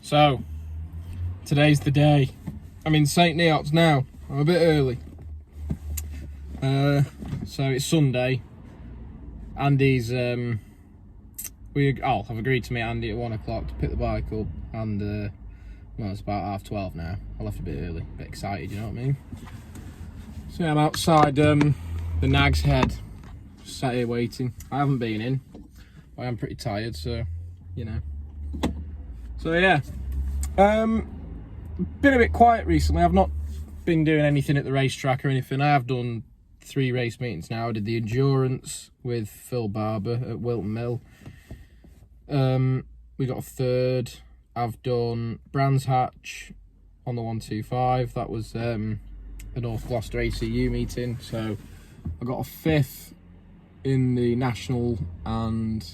So, today's the day. I'm in St Neots now. I'm a bit early. So it's Sunday. Andy's, I've agreed to meet Andy at 1 o'clock to pick the bike up, and well, it's about 12:30 now. I left a bit early, a bit excited, you know what I mean? So yeah, I'm outside the Nag's Head, just sat here waiting. I haven't been in. I am pretty tired, so, you know. So yeah, been a bit quiet recently. I've not been doing anything at the racetrack or anything. I have done 3 race meetings now. I did the endurance with Phil Barber at Wilton Mill. We got a 3rd. I've done Brands Hatch on the 125. That was a North Gloucester ACU meeting. So I got a 5th in the national and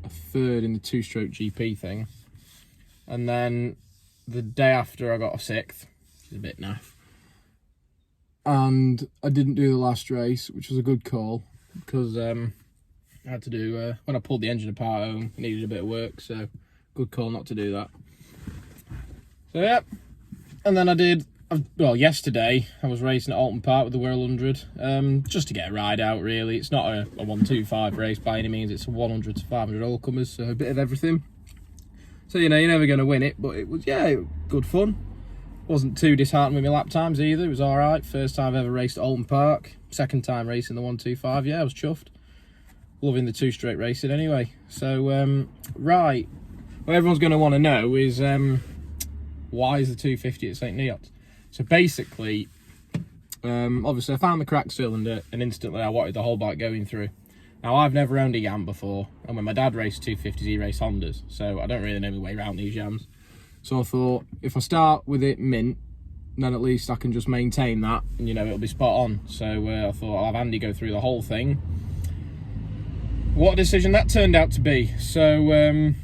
a 3rd in the 2-stroke GP thing. And then the day after I got a 6th, which is a bit naff. And I didn't do the last race, which was a good call, because I had to do, when I pulled the engine apart at home, it needed a bit of work, so good call not to do that. So yeah, and then yesterday I was racing at Alton Park with the Whirl 100, just to get a ride out really. It's not a 125 race by any means, it's a 100 to 500 all-comers, so a bit of everything. So, you know, you're never going to win it, but it was, yeah, good fun. Wasn't too disheartened with my lap times either. It was all right. First time I've ever raced at Alton Park. Second time racing the 125. Yeah, I was chuffed. Loving the 2-stroke racing anyway. So, right. What everyone's going to want to know is why is the 250 at St Neots? So basically, obviously I found the cracked cylinder and instantly I wanted the whole bike going through. Now, I've never owned a Yam before, and when my dad raced 250s, he raced Hondas, so I don't really know my way around these Yams. So I thought, if I start with it mint, then at least I can just maintain that, and, you know, it'll be spot on. So I thought I'll have Andy go through the whole thing. What a decision that turned out to be. So,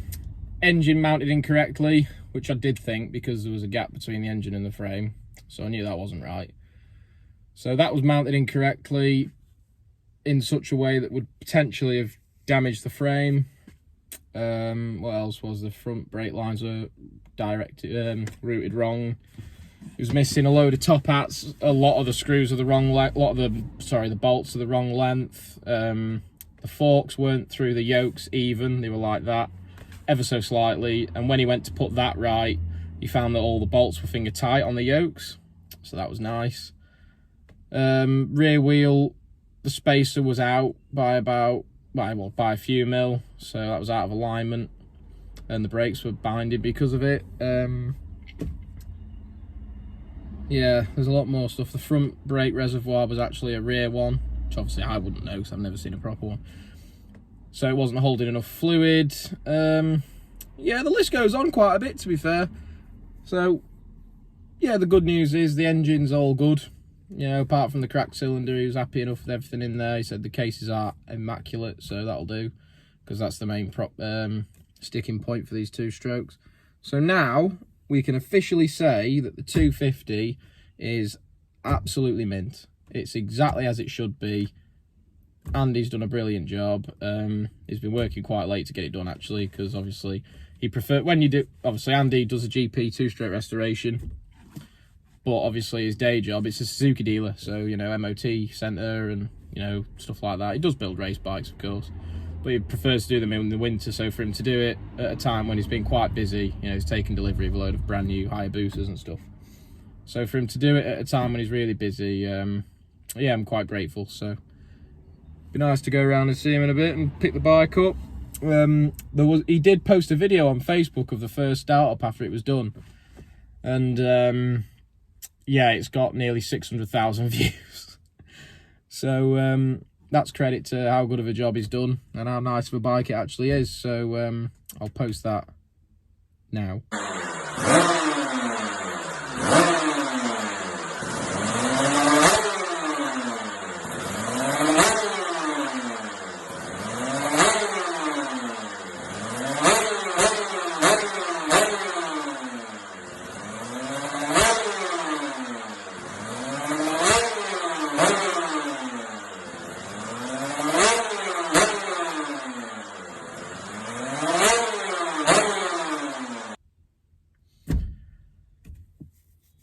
engine mounted incorrectly, which I did think, because there was a gap between the engine and the frame, so I knew that wasn't right. So that was mounted incorrectly, in such a way that would potentially have damaged the frame. What else was the front brake lines were routed wrong. It was missing a load of top hats. A lot of the screws are the wrong length. The bolts are the wrong length. The forks weren't through the yokes even. They were like that, ever so slightly. And when he went to put that right, he found that all the bolts were finger tight on the yokes. So that was nice. Rear wheel, the spacer was out by by a few mil, so that was out of alignment, and the brakes were binding because of it. Yeah, there's a lot more stuff. The front brake reservoir was actually a rear one, which obviously I wouldn't know because I've never seen a proper one. So it wasn't holding enough fluid. Yeah, the list goes on quite a bit, to be fair. So yeah, the good news is the engine's all good. You know, apart from the cracked cylinder, he was happy enough with everything in there. He said the cases are immaculate, so that'll do, because that's the main sticking point for these 2 strokes. So now we can officially say that the 250 is absolutely mint. It's exactly as it should be. Andy's done a brilliant job. He's been working quite late to get it done, actually, because obviously he preferred, when you do, obviously Andy does a GP 2-stroke restoration, but obviously his day job, it's a Suzuki dealer, so, you know, MOT centre and, you know, stuff like that. He does build race bikes, of course, but he prefers to do them in the winter. So for him to do it at a time when he's been quite busy, you know, he's taking delivery of a load of brand new Hayabusas and stuff. So for him to do it at a time when he's really busy, yeah, I'm quite grateful. So be nice to go around and see him in a bit and pick the bike up. He did post a video on Facebook of the first start-up after it was done, and yeah, it's got nearly 600,000 views. So that's credit to how good of a job he's done and how nice of a bike it actually is. So I'll post that now.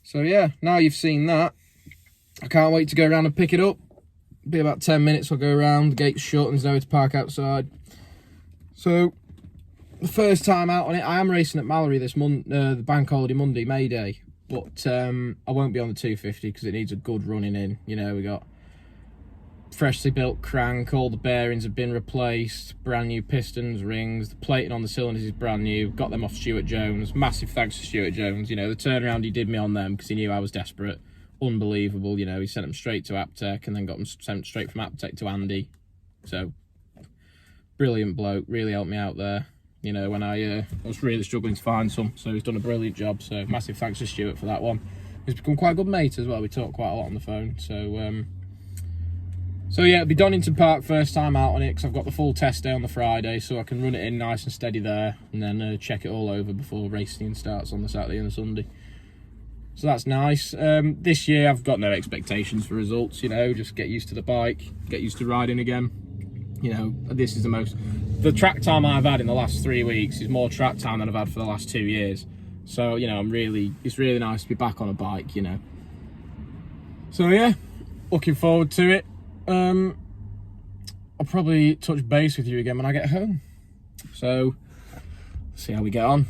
So yeah, now you've seen that, I can't wait to go around and pick it up. It'll be about 10 minutes. I'll go around, the gate's shut and there's nowhere to park outside. So the first time out on it, I am racing at Mallory this the bank holiday Monday, May Day, but I won't be on the 250 because it needs a good running in. You know, we got freshly built crank, all the bearings have been replaced, brand new pistons, rings, the plating on the cylinders is brand new, got them off Stuart Jones. Massive thanks to Stuart Jones, you know, the turnaround he did me on them because he knew I was desperate. Unbelievable, you know, he sent them straight to Aptec and then got them sent straight from Aptec to Andy. So brilliant bloke, really helped me out there, you know, when I was really struggling to find some. So he's done a brilliant job, so massive thanks to Stuart for that one. He's become quite a good mate as well, we talk quite a lot on the phone. So yeah, it'll be Donington Park first time out on it because I've got the full test day on the Friday, so I can run it in nice and steady there and then check it all over before racing starts on the Saturday and the Sunday. So that's nice. This year I've got no expectations for results, you know, just get used to the bike, get used to riding again. You know, this is the track time I've had in the last 3 weeks is more track time than I've had for the last 2 years. So, you know, it's really nice to be back on a bike, you know. So yeah, looking forward to it. I'll probably touch base with you again when I get home. So, see how we get on.